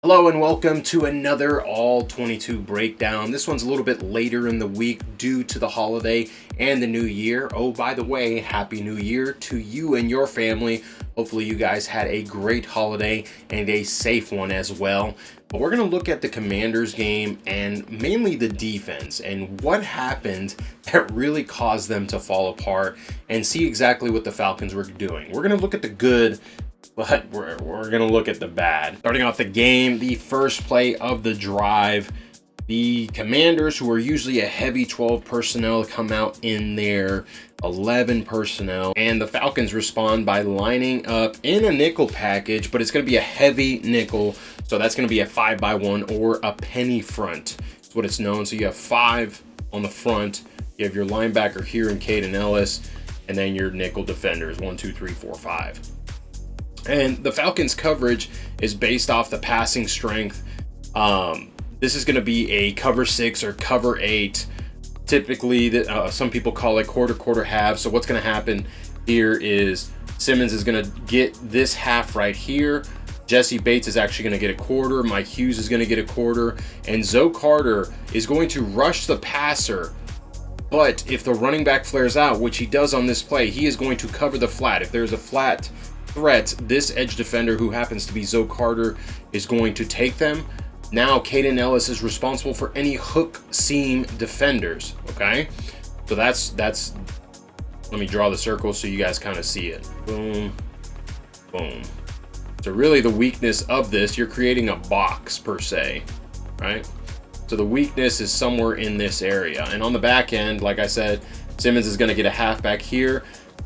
Hello and welcome to another All 22 breakdown. This one's a little bit later in the week due to the holiday and the new year. Oh, by the way, Happy New Year to you and your family. Hopefully you guys had a great holiday and a safe one as well. But we're going to look at the Commanders game and mainly the defense and what happened that really caused them to fall apart and see exactly what the Falcons were doing. We're going to look at the good, but we're going to look at the bad. Starting off the game, the first play of the drive, the Commanders, who are usually a heavy 12 personnel, come out in their 11 personnel, and the Falcons respond by lining up in a nickel package, but it's going to be a heavy nickel, so that's going to be a 5x1 or a penny front. That's what it's known. So you have 5 on the front, you have your linebacker here in Caden Ellis, and then your nickel defenders 1, 2, 3, 4, 5. And the Falcons coverage is based off the passing strength. This is going to be a cover 6 or cover 8. Typically, some people call it quarter half. So what's going to happen here is Simmons is going to get this half right here. Jesse Bates is actually going to get a quarter. Mike Hughes is going to get a quarter. And Zoe Carter is going to rush the passer. But if the running back flares out, which he does on this play, he is going to cover the flat. If there's a flat threat, this edge defender, who happens to be Zoe Carter, is going to take them. Now Caden Ellis is responsible for any hook seam defenders. Okay, so that's let me draw the circle so you guys kind of see it. Boom, boom. So really the weakness of this, you're creating a box per se, right? So the weakness is somewhere in this area, and on the back end, like I said, Simmons is going to get a halfback here.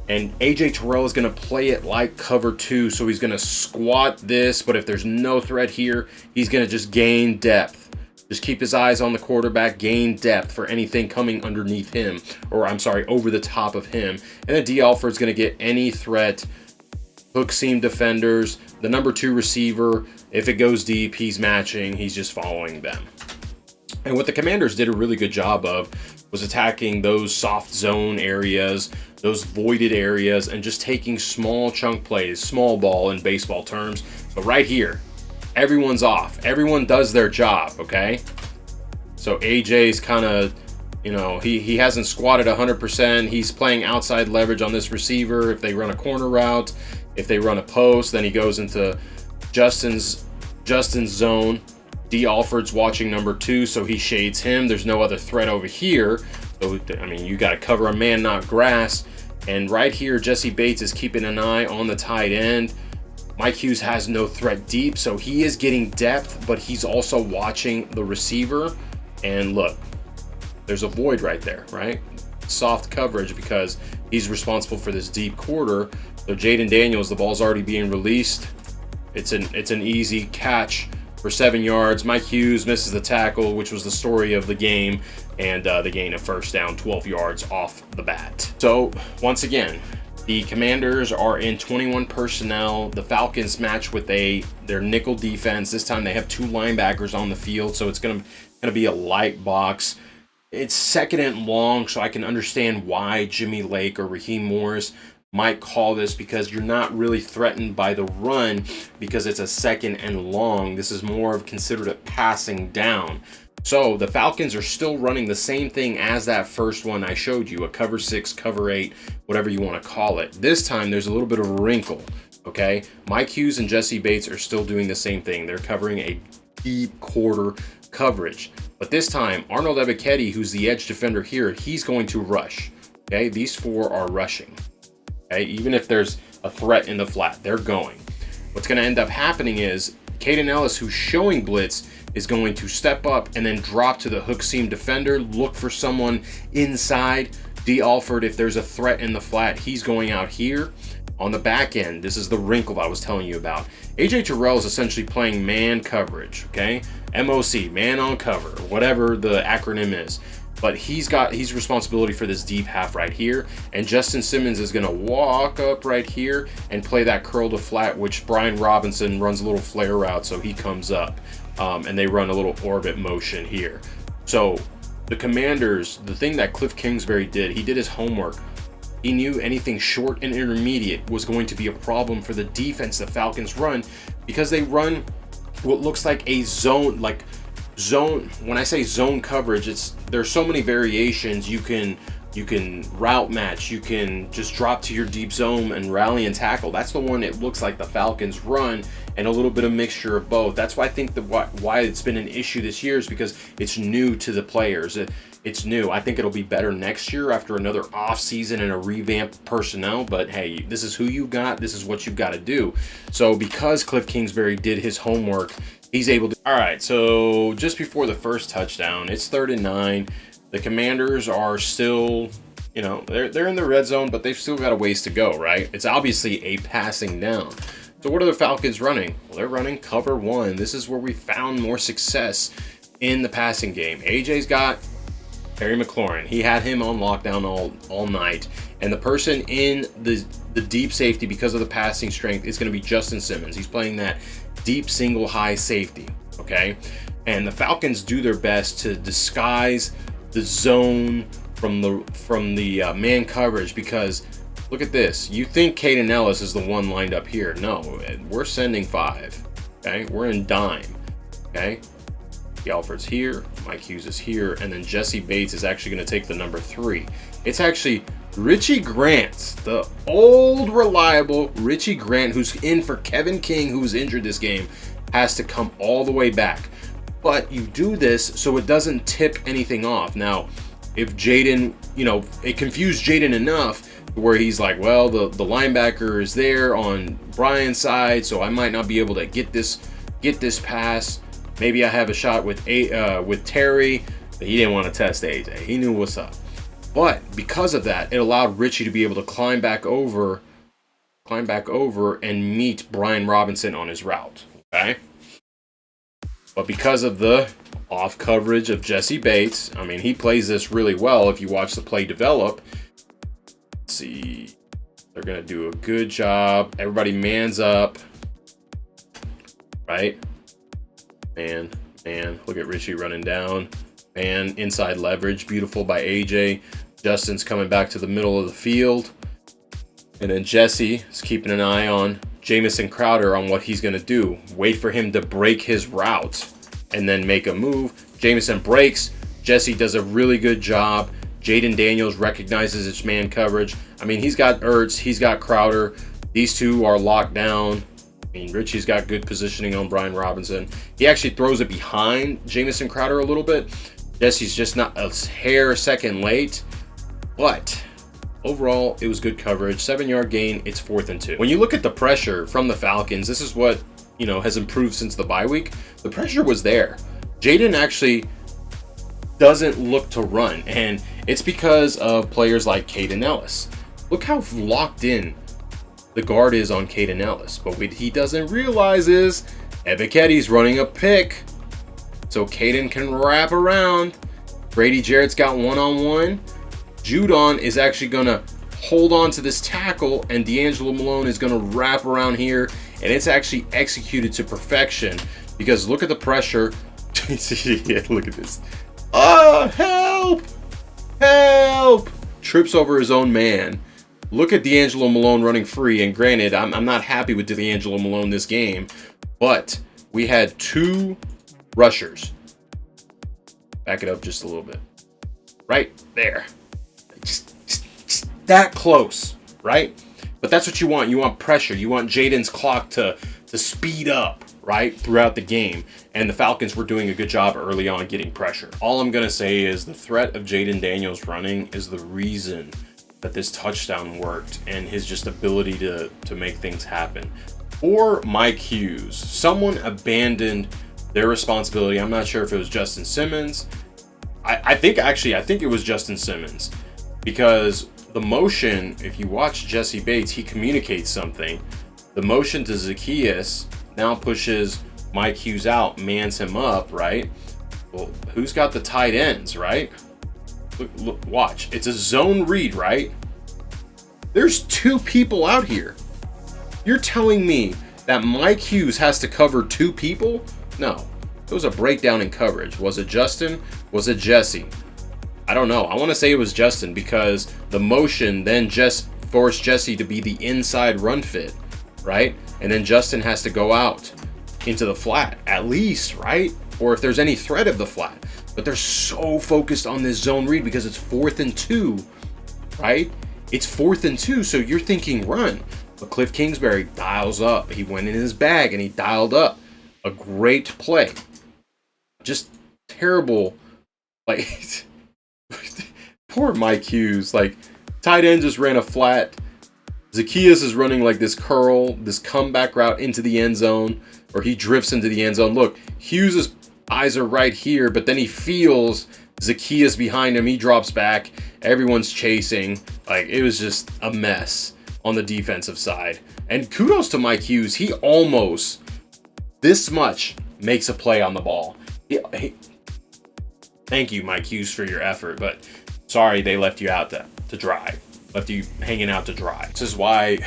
And AJ Terrell is going to play it like cover 2, so he's going to squat this, but if there's no threat here, he's going to just gain depth. Just keep his eyes on the quarterback, gain depth for anything coming underneath him, or I'm sorry, over the top of him. And then D. Alford's going to get any threat, hook seam defenders, the number 2 receiver. If it goes deep, he's matching, he's just following them. And what the Commanders did a really good job of was attacking those soft zone areas, those voided areas, and just taking small chunk plays, small ball in baseball terms. So right here, everyone's off. Everyone does their job, okay? So AJ's kind of, he hasn't squatted 100%. He's playing outside leverage on this receiver. If they run a corner route, if they run a post, then he goes into Justin's zone. D. Alford's watching number 2, so he shades him. There's no other threat over here. So, I mean, you got to cover a man, not grass. And right here, Jesse Bates is keeping an eye on the tight end. Mike Hughes has no threat deep, so he is getting depth, but he's also watching the receiver. And look, there's a void right there, right? Soft coverage because he's responsible for this deep quarter. So Jaden Daniels, the ball's already being released. It's an easy catch for 7 yards. Mike Hughes misses the tackle, which was the story of the game, and the gain of first down, 12 yards off the bat. So once again, the Commanders are in 21 personnel. The Falcons match with their nickel defense. This time they have 2 linebackers on the field, so it's gonna be a light box. It's second and long, so I can understand why Jimmy Lake or Raheem Morris might call this, because you're not really threatened by the run because it's a second and long. This is more of considered a passing down. So the Falcons are still running the same thing as that first one I showed you, a cover 6, cover 8, whatever you want to call it. This time there's a little bit of a wrinkle, okay? Mike Hughes and Jesse Bates are still doing the same thing. They're covering a deep quarter coverage. But this time, Arnold Ebiketie, who's the edge defender here, he's going to rush, okay? These 4 are rushing. Okay, even if there's a threat in the flat, they're going. What's going to end up happening is Caden Ellis, who's showing blitz, is going to step up and then drop to the hook seam defender, look for someone inside. D. Alford, if there's a threat in the flat, he's going out here. On the back end, this is the wrinkle I was telling you about. AJ Terrell is essentially playing man coverage, okay? MOC, man on cover, whatever the acronym is. But he's responsibility for this deep half right here. And Justin Simmons is going to walk up right here and play that curl to flat, which Brian Robinson runs a little flare route, so he comes up. And they run a little orbit motion here. So the Commanders, the thing that Cliff Kingsbury did, he did his homework. He knew anything short and intermediate was going to be a problem for the defense the Falcons run, because they run what looks like a zone, when I say zone coverage, there's so many variations. You can route match, you can just drop to your deep zone and rally and tackle. That's the one it looks like the Falcons run, and a little bit of mixture of both. That's why I think why it's been an issue this year is because it's new to the players. It's new. I think it'll be better next year after another off season and a revamped personnel. But hey, this is who you got. This is what you've got to do. So because Cliff Kingsbury did his homework, he's able to. All right. So just before the first touchdown, it's 3rd and 9. The Commanders are still, they're in the red zone, but they've still got a ways to go, right? It's obviously a passing down. So what are the Falcons running? Well, they're running cover 1. This is where we found more success in the passing game. AJ's got Terry McLaurin. He had him on lockdown all night. And the person in the deep safety, because of the passing strength, is going to be Justin Simmons. He's playing that deep single high safety, okay? And the Falcons do their best to disguise the zone from the man coverage, because look at this. You think Caden Ellis is the one lined up here. No, we're sending 5, okay? We're in dime, okay? Alfred's here, Mike Hughes is here, and then Jesse Bates is actually going to take the number 3. It's actually Richie Grant, the old reliable Richie Grant, who's in for Kevin King, who was injured this game, has to come all the way back. But you do this so it doesn't tip anything off. Now, if Jaden, it confused Jaden enough where he's like, well, the linebacker is there on Brian's side, so I might not be able to get this pass. Maybe I have a shot with Terry, but he didn't want to test AJ. He knew what's up. But because of that, it allowed Richie to be able to climb back over and meet Brian Robinson on his route. Okay? But because of the off coverage of Jesse Bates, I mean, he plays this really well if you watch the play develop. Let's see. They're going to do a good job. Everybody mans up. Right? Man, look at Richie running down. Man, inside leverage, beautiful by AJ. Justin's coming back to the middle of the field. And then Jesse is keeping an eye on Jamison Crowder on what he's going to do. Wait for him to break his route and then make a move. Jamison breaks. Jesse does a really good job. Jaden Daniels recognizes his man coverage. I mean, he's got Ertz, he's got Crowder. These two are locked down. I mean, Richie's got good positioning on Brian Robinson. He actually throws it behind Jamison Crowder a little bit. Jesse's just not a hair second late. But overall, it was good coverage. 7-yard gain. It's 4th and 2. When you look at the pressure from the Falcons, this is what, has improved since the bye week. The pressure was there. Jaden actually doesn't look to run. And it's because of players like Caden Ellis. Look how locked in the guard is on Caden Ellis. But what he doesn't realize is Ebiketti's running a pick. So Caden can wrap around. Brady Jarrett's got one-on-one. Judon is actually going to hold on to this tackle, and D'Angelo Malone is going to wrap around here, and it's actually executed to perfection because look at the pressure. Yeah, look at this. Oh, help! Help! Trips over his own man. Look at D'Angelo Malone running free, and granted, I'm not happy with D'Angelo Malone this game, but we had 2 rushers. Back it up just a little bit. Right there. Just that close, right? But that's what you want. You want pressure. You want Jaden's clock to speed up, right, throughout the game. And the Falcons were doing a good job early on getting pressure. All I'm going to say is the threat of Jaden Daniels running is the reason that this touchdown worked, and his just ability to make things happen. Or Mike Hughes. Someone abandoned their responsibility. I'm not sure if it was Justin Simmons. I think it was Justin Simmons, because the motion, if you watch Jesse Bates, he communicates something. The motion to Zacchaeus now pushes Mike Hughes out, mans him up, right? Well, who's got the tight ends, right? Look, watch. It's a zone read, right? There's 2 people out here. You're telling me that Mike Hughes has to cover 2 people? No. It was a breakdown in coverage. Was it Justin? Was it Jesse? I don't know. I want to say it was Justin because the motion then just forced Jesse to be the inside run fit, right? And then Justin has to go out. into the flat, at least, right? Or if there's any threat of the flat. But they're so focused on this zone read because it's 4th and 2, right? It's 4th and 2, so you're thinking run. But Cliff Kingsbury dials up. He went in his bag and he dialed up. A great play. Just terrible. Like, poor Mike Hughes. Like, tight end just ran a flat. Zacchaeus is running like this curl, this comeback route into the end zone, or he drifts into the end zone. Look, Hughes' eyes are right here, but then he feels Zacchaeus behind him. He drops back. Everyone's chasing. Like, it was just a mess on the defensive side. And kudos to Mike Hughes. He almost, this much, makes a play on the ball. Thank you, Mike Hughes, for your effort, but sorry they left you out to dry. Left you hanging out to dry. This is why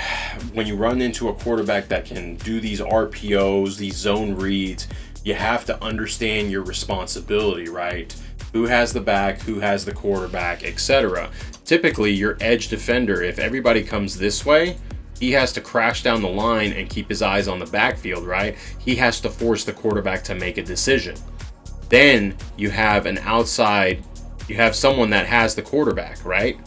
when you run into a quarterback that can do these RPOs, these zone reads, you have to understand your responsibility, right? Who has the back, who has the quarterback, etc. Typically, your edge defender, if everybody comes this way, he has to crash down the line and keep his eyes on the backfield, right? He has to force the quarterback to make a decision. Then you have an outside, you have someone that has the quarterback, right?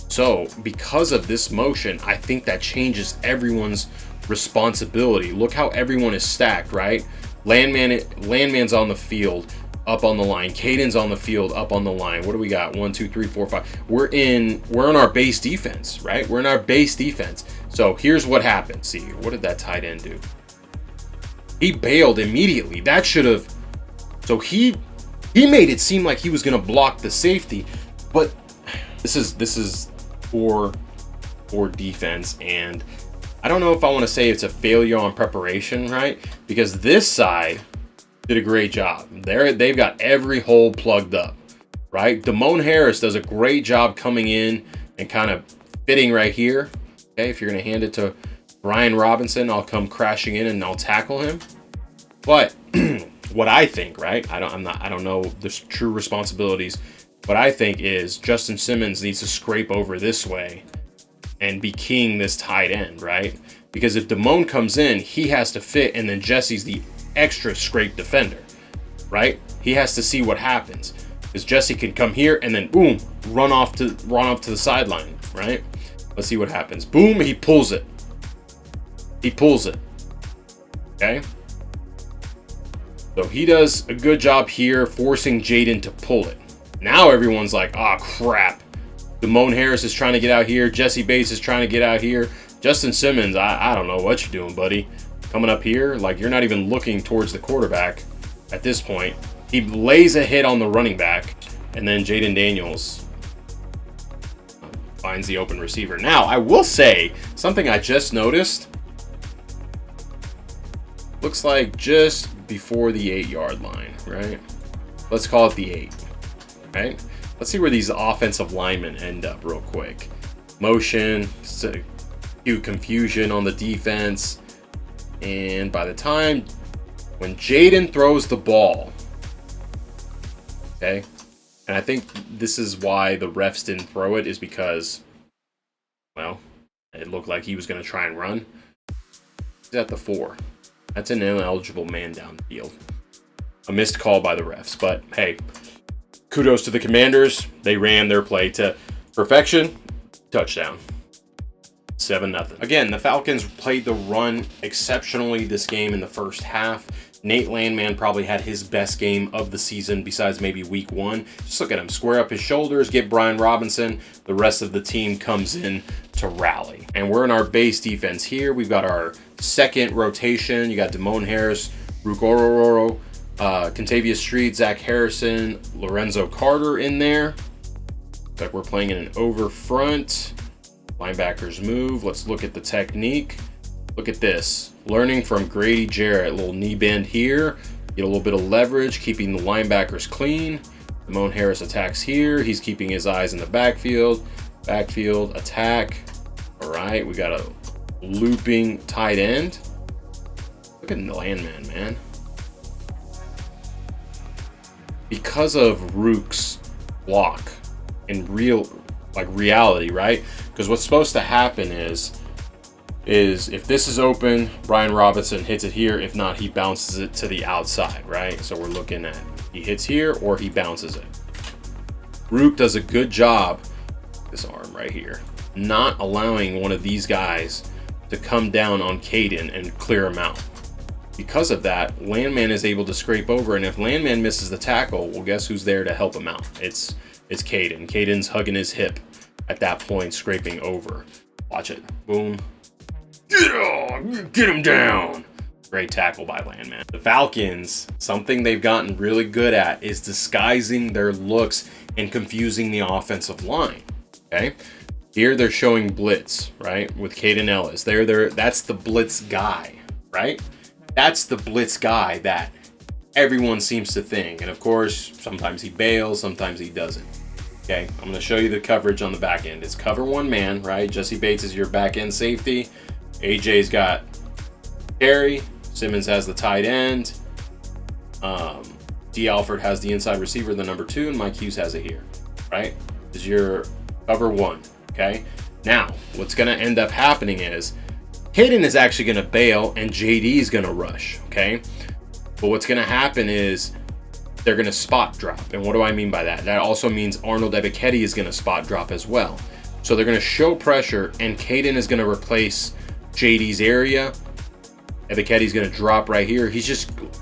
So because of this motion, I think that changes everyone's responsibility. Look how everyone is stacked, right? Landman's on the field, up on the line. Caden's on the field, up on the line. What do we got? 1, 2, 3, 4, 5. We're in our base defense, right? We're in our base defense. So here's what happened. See, what did that tight end do? He bailed immediately. That should have. So he made it seem like he was going to block the safety, but this is poor defense, and I don't know if I want to say it's a failure on preparation, right? Because this side did a great job. They've got every hole plugged up, right? Damone Harris does a great job coming in and kind of fitting right here. Okay, if you're going to hand it to Brian Robinson, I'll come crashing in and I'll tackle him. But what I think, right? I don't know the true responsibilities. What I think is Justin Simmons needs to scrape over this way and be king this tight end, right? Because if Damone comes in, he has to fit, and then Jesse's the extra scrape defender, right? He has to see what happens. Because Jesse can come here and then boom, run off to the sideline, right? Let's see what happens. Boom, he pulls it. He pulls it. Okay? So he does a good job here forcing Jaden to pull it. Now everyone's like, oh crap. Damone Harris is trying to get out here. Jesse Bates is trying to get out here. Justin Simmons, I don't know what you're doing, buddy. Coming up here, like you're not even looking towards the quarterback at this point. He lays a hit on the running back, and then Jaden Daniels finds the open receiver. Now, I will say something I just noticed. Looks like just before the 8-yard line, right? Let's call it the 8, right? Let's see where these offensive linemen end up real quick. Motion, cue confusion on the defense. And by the time when Jaden throws the ball, okay, and I think this is why the refs didn't throw it, is because, well, it looked like he was going to try and run. He's at the 4. That's an ineligible man down the field. A missed call by the refs, but hey, kudos to the Commanders. They ran their play to perfection. Touchdown. 7-0. Again, the Falcons played the run exceptionally this game in the first half. Nate Landman probably had his best game of the season besides maybe week 1. Just look at him. Square up his shoulders, get Brian Robinson. The rest of the team comes in to rally. And we're in our base defense here. We've got our second rotation. You got Damone Harris, Rugororo, Contavious Street, Zach Harrison, Lorenzo Carter in there. Looks like we're playing in an over front. Linebackers move. Let's look at the technique. Look at this. Learning from Grady Jarrett. Little knee bend here. Get a little bit of leverage, keeping the linebackers clean. Damone Harris attacks here. He's keeping his eyes in the backfield. Backfield attack. All right, we got a looping tight end. Look at the Landman, man. Because of Rook's block in reality, right? Because what's supposed to happen is is if this is open, Brian Robinson hits it here. If not, he bounces it to the outside, right? So we're looking at he hits here or he bounces it. Rook does a good job, this arm right here, not allowing one of these guys to come down on Caden and clear him out. Because of that, Landman is able to scrape over, and if Landman misses the tackle, well, guess who's there to help him out? It's Caden. Caden's hugging his hip at that point, scraping over. Watch it. Boom. Get him down. Great tackle by Landman. The Falcons, something they've gotten really good at is disguising their looks and confusing the offensive line. Okay? Here they're showing blitz, right? With Caden Ellis. That's the blitz guy, right? That's the blitz guy that everyone seems to think. And of course, sometimes he bails, sometimes he doesn't. Okay, I'm going to show you the coverage on the back end. It's cover one man, right? Jesse Bates is your back end safety. AJ's got Terry. Simmons has the tight end. D. Alford has the inside receiver, the number 2, and Mike Hughes has it here, right? Is your cover one, okay? Now, what's going to end up happening is Caden is actually going to bail and JD is going to rush, okay? But what's going to happen is they're going to spot drop. And what do I mean by that? That also means Arnold Ebiketie is going to spot drop as well. So they're going to show pressure, and Caden is going to replace JD's area. Ebiketie's going to drop right here.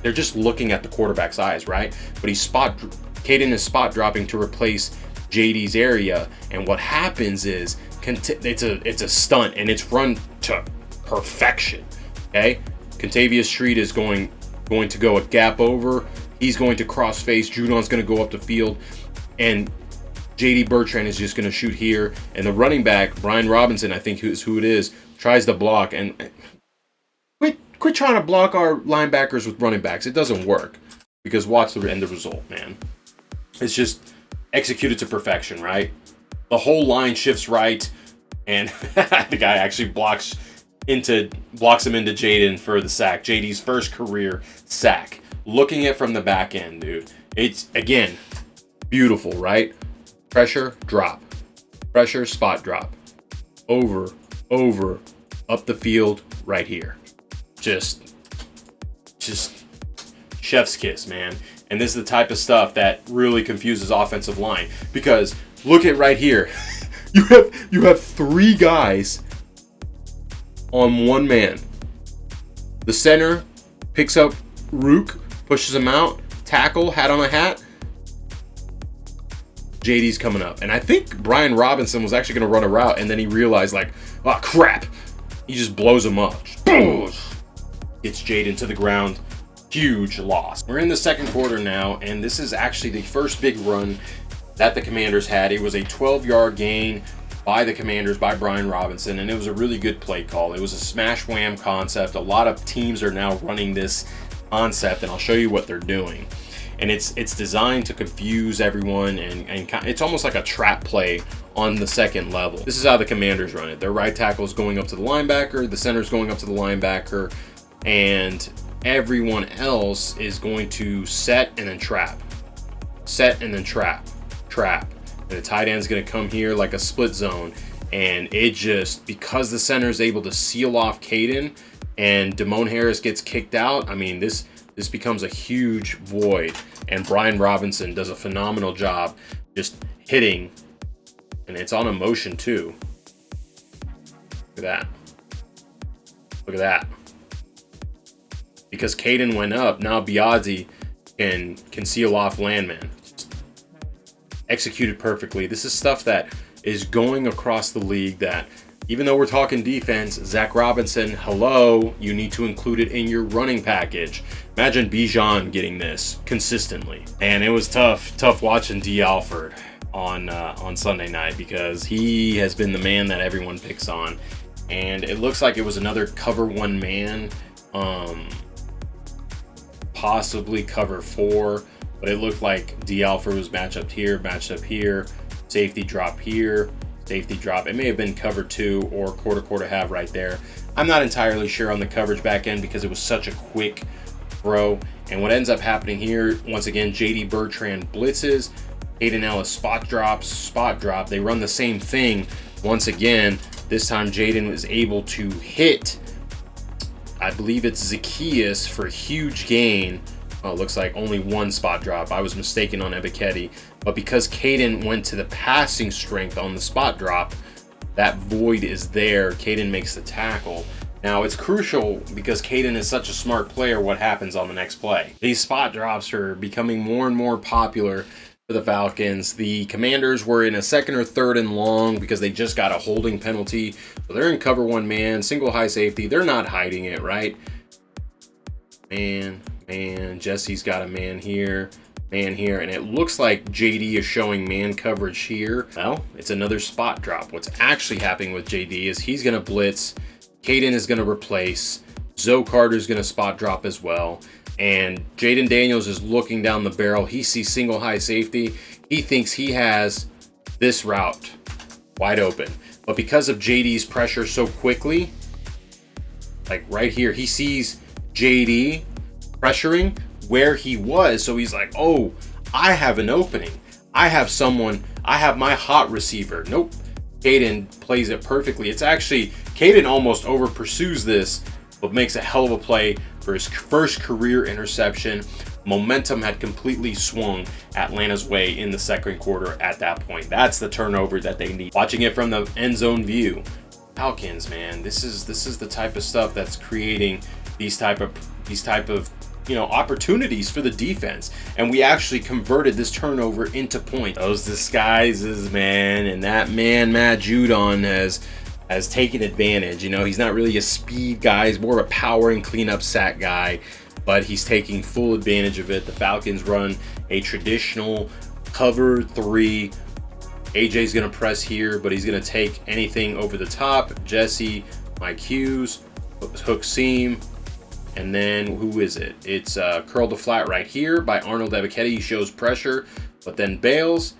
They're just looking at the quarterback's eyes, right? But Caden is spot dropping to replace JD's area. And what happens is it's a stunt, and it's run to perfection. Okay, Contavious Street is going to go a gap over. He's going to cross face. Judon's going to go up the field, and JD Bertrand is just going to shoot here. And the running back, Brian Robinson, I think is who it is, tries to block. And quit trying to block our linebackers with running backs. It doesn't work, because watch the end result, man. It's just executed to perfection, right? The whole line shifts right, and the guy actually blocks him into Jaden for the sack. JD's first career sack. Looking at from the back end, dude. It's, again, beautiful, right? Pressure, drop. Pressure, spot drop. Over, up the field, right here. Just chef's kiss, man. And this is the type of stuff that really confuses offensive line. Because look at right here. You have 3 guys on one man. The center picks up Rook, pushes him out, tackle, hat on a hat. JD's coming up. And I think Brian Robinson was actually going to run a route, and then he realized, like, oh, crap. He just blows him up. Gets Jaden to the ground. Huge loss. We're in the second quarter now, and this is actually the first big run that the Commanders had. It was a 12-yard gain by the Commanders, by Brian Robinson, and it was a really good play call. It was a smash wham concept. A lot of teams are now running this concept, and I'll show you what they're doing. And it's designed to confuse everyone, and it's almost like a trap play on the second level. This is how the Commanders run it. Their right tackle is going up to the linebacker, the center is going up to the linebacker, and everyone else is going to set and then trap. Set and then trap. And the tight end is going to come here like a split zone. And it just, because the center is able to seal off Caden and Damone Harris gets kicked out, I mean, this becomes a huge void. And Brian Robinson does a phenomenal job just hitting. And it's on a motion too. Look at that. Look at that. Because Caden went up, now Biazzi can seal off Landman. Executed perfectly. This is stuff that is going across the league that, even though we're talking defense, Zach Robinson, hello, you need to include it in your running package. Imagine Bijan getting this consistently. And it was tough watching D. Alford on Sunday night, because he has been the man that everyone picks on. And it looks like it was another cover one man, possibly cover 4. But it looked like D. Alford was matched up here, safety drop here, safety drop. It may have been cover 2 or quarter half right there. I'm not entirely sure on the coverage back end, because it was such a quick throw. And what ends up happening here, once again, JD Bertrand blitzes, Caden Ellis spot drop. They run the same thing once again. This time Jaden was able to hit, I believe it's Zacchaeus for a huge gain. Oh, it looks like only one spot drop. I was mistaken on Ebiketie. But because Caden went to the passing strength on the spot drop, that void is there. Caden makes the tackle. Now, it's crucial because Caden is such a smart player what happens on the next play. These spot drops are becoming more and more popular for the Falcons. The Commanders were in a second or third and long because they just got a holding penalty. So they're in cover one man, single high safety. They're not hiding it, right? Man, Jesse's got a man here, and it looks like JD is showing man coverage here. Well, it's another spot drop. What's actually happening with JD is he's going to blitz. Caden is going to replace. Zoe Carter's going to spot drop as well. And Jaden Daniels is looking down the barrel. He sees single high safety. He thinks he has this route wide open. But because of JD's pressure so quickly, like right here, he sees JD pressuring where he was. So he's like, oh, I have an opening. I have someone. I have my hot receiver. Nope. Caden plays it perfectly. It's actually, Caden almost over pursues this, but makes a hell of a play for his first career interception. Momentum had completely swung Atlanta's way in the second quarter at that point. That's the turnover that they need. Watching it from the end zone view, Falcons, man, this is the type of stuff that's creating these type of opportunities for the defense. And we actually converted this turnover into points. Those disguises, man, and that man Matt Judon has taken advantage. He's not really a speed guy, he's more of a power and cleanup sack guy, but he's taking full advantage of it. The Falcons run a traditional cover 3. AJ's gonna press here, but he's gonna take anything over the top. Jesse, my cues, hook seam, and then who is it? It's curl to flat right here by Arnold Ebiketie. He shows pressure, but then bails,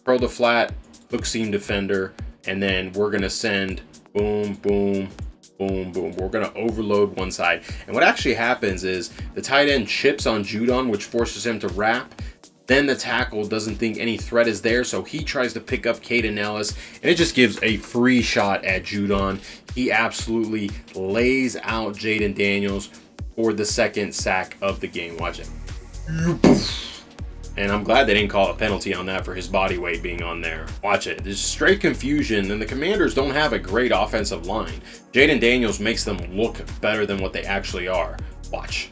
curl to flat, hook seam defender, and then we're gonna send boom, boom, boom, boom. We're gonna overload one side. And what actually happens is the tight end chips on Judon, which forces him to wrap. Then the tackle doesn't think any threat is there, so he tries to pick up Caden Ellis, and it just gives a free shot at Judon. He absolutely lays out Jaden Daniels for the second sack of the game. Watch it. And I'm glad they didn't call a penalty on that for his body weight being on there. Watch it. There's straight confusion, and the Commanders don't have a great offensive line. Jaden Daniels makes them look better than what they actually are. Watch.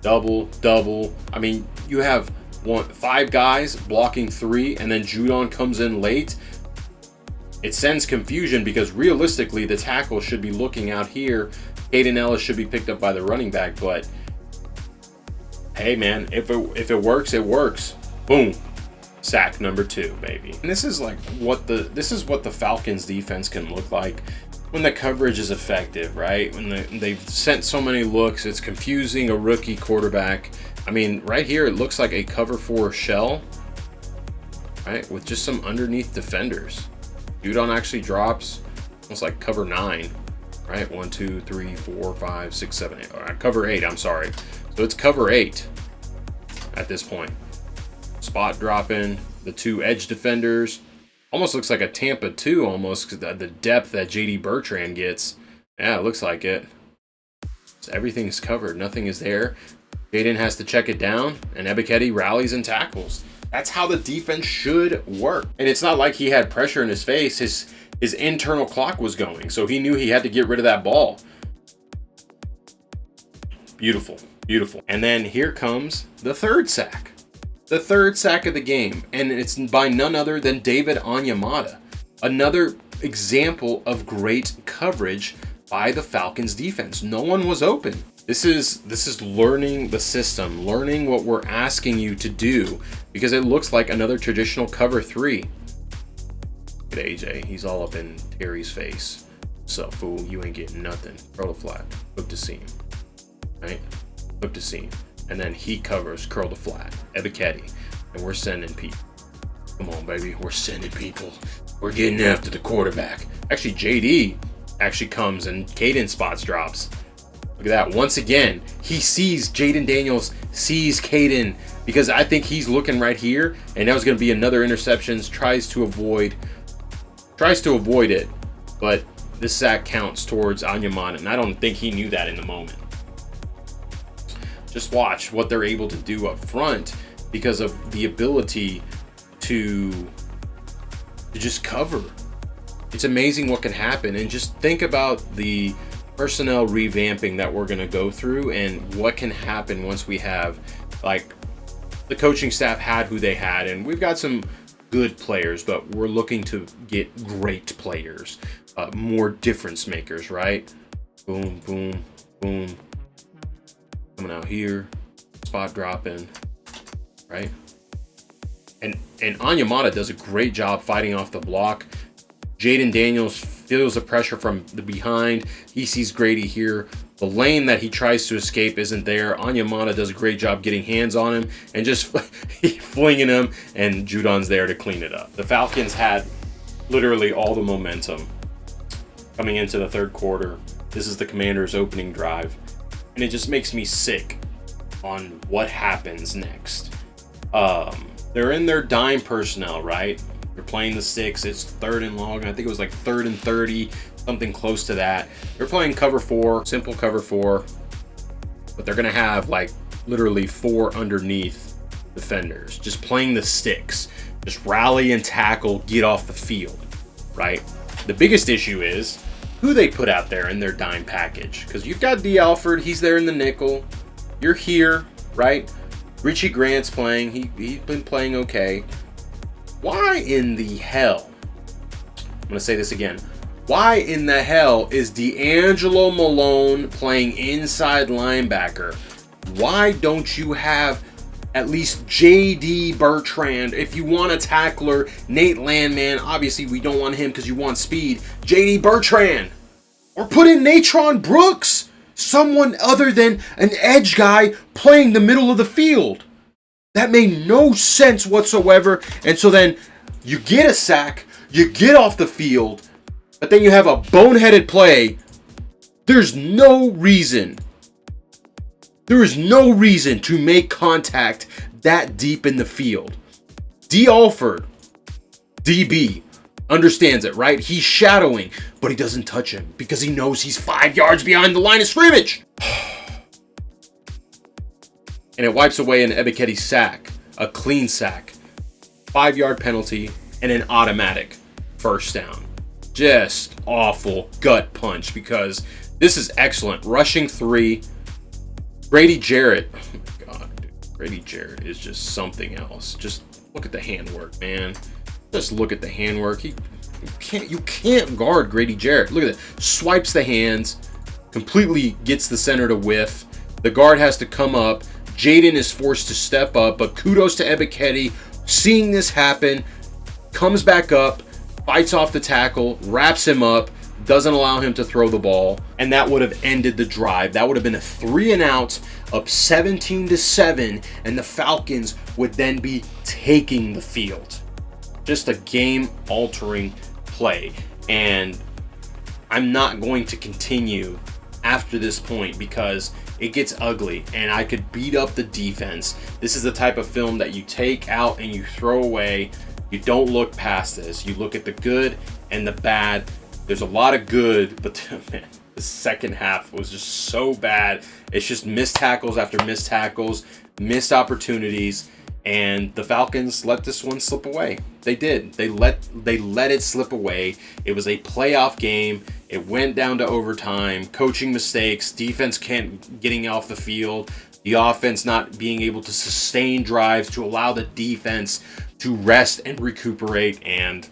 Double. I mean, you have 5 guys blocking 3, and then Judon comes in late. It sends confusion because realistically, the tackle should be looking out here. Caden Ellis should be picked up by the running back, but hey, man, if it works, it works. Boom, sack number 2, baby. And this is what the Falcons defense can look like when the coverage is effective, right? When they've sent so many looks, it's confusing a rookie quarterback. I mean, right here, it looks like a cover 4 shell, right, with just some underneath defenders. Judon actually drops almost like cover 9. Right, 1, 2, 3, 4, 5, 6, 7, 8. All right, cover 8. I'm sorry. So it's cover 8 at this point. Spot dropping the 2 edge defenders. Almost looks like a Tampa 2 almost, because the depth that JD Bertrand gets. Yeah, it looks like it. So everything's covered. Nothing is there. Jaden has to check it down, and Ebiketie rallies and tackles. That's how the defense should work. And it's not like he had pressure in his face. His internal clock was going, so he knew he had to get rid of that ball. Beautiful. And then here comes the 3rd sack. The 3rd sack of the game, and it's by none other than David Onyemata. Another example of great coverage by the Falcons defense. No one was open. This is learning the system, learning what we're asking you to do, because it looks like another traditional cover 3. Look at AJ, he's all up in Terry's face. What's up, fool? You ain't getting nothing. Curl to flat, hook to seam, right? Hook to seam, and then he covers curl to flat, Ebiketie, and we're sending people. Come on, baby, we're sending people. We're getting after the quarterback. Actually, JD actually comes and Caden spots drops. Look at that. Once again, he sees Jaden Daniels, sees Caden, because I think he's looking right here, and that was going to be another interception. Tries to avoid it. but this sack counts towards Anyamata, and I don't think he knew that in the moment. Just watch what they're able to do up front because of the ability to just cover. It's amazing what can happen, and just think about the personnel revamping that we're going to go through and what can happen once we have, like, the coaching staff had who they had, and we've got some good players, but we're looking to get great players, more difference makers, right? Boom, boom, boom. Coming out here, spot dropping, right? And Anyamata does a great job fighting off the block. Jaden Daniels feels the pressure from the behind. He sees Grady here. The lane that he tries to escape isn't there. Anyamata does a great job getting hands on him and just flinging him, and Judon's there to clean it up. The Falcons had literally all the momentum coming into the third quarter. This is the Commanders' opening drive, and it just makes me sick on what happens next. They're in their dime personnel, right? They're playing the 6. It's 3rd and long. I think it was like 3rd and 30, something close to that. They're playing cover 4, simple cover 4, but they're going to have like literally 4 underneath defenders, just playing the sticks, just rally and tackle, get off the field, right? The biggest issue is who they put out there in their dime package, because you've got D. Alford, he's there in the nickel. You're here, right? Richie Grant's playing. He's been playing okay. Why in the hell? I'm going to say this again. Why in the hell is D'Angelo Malone playing inside linebacker? Why don't you have at least J.D. Bertrand? If you want a tackler, Nate Landman, obviously we don't want him because you want speed. J.D. Bertrand. Or put in Natron Brooks. Someone other than an edge guy playing the middle of the field. That made no sense whatsoever. And so then you get a sack, you get off the field, but then you have a boneheaded play. There's no reason. There is no reason to make contact that deep in the field. D. Alford, DB, understands it, right? He's shadowing, but he doesn't touch him because he knows he's 5 yards behind the line of scrimmage. And it wipes away an Ebiketie sack, a clean sack, 5-yard penalty, and an automatic first down. Just awful gut punch because this is excellent. Rushing 3. Grady Jarrett. Oh my God, dude. Grady Jarrett is just something else. Just look at the handwork, man. Just look at the handwork. You can't guard Grady Jarrett. Look at that. Swipes the hands, completely gets the center to whiff. The guard has to come up. Jaden is forced to step up, but kudos to Ebiketie. Seeing this happen, comes back up, fights off the tackle, wraps him up, doesn't allow him to throw the ball, and that would have ended the drive. That would have been a 3 and out, up 17-7, and the Falcons would then be taking the field. Just a game-altering play, and I'm not going to continue after this point because it gets ugly and I could beat up the defense. This is the type of film that you take out and you throw away. You don't look past this. You look at the good and the bad. There's a lot of good, but man, the second half was just so bad. It's just missed tackles after missed tackles, missed opportunities, and the Falcons let this one slip away. They did. They let it slip away. It was a playoff game. It went down to overtime. Coaching mistakes, defense can't getting off the field, the offense not being able to sustain drives to allow the defense to rest and recuperate, and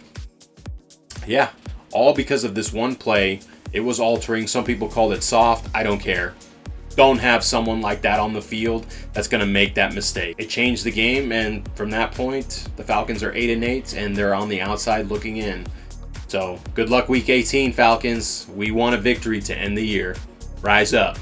yeah, all because of this one play. It was altering. Some people called it soft. I don't care. Don't have someone like that on the field that's going to make that mistake. It changed the game, and from that point, the Falcons are 8-8, and they're on the outside looking in. So, good luck Week 18, Falcons. We want a victory to end the year. Rise up.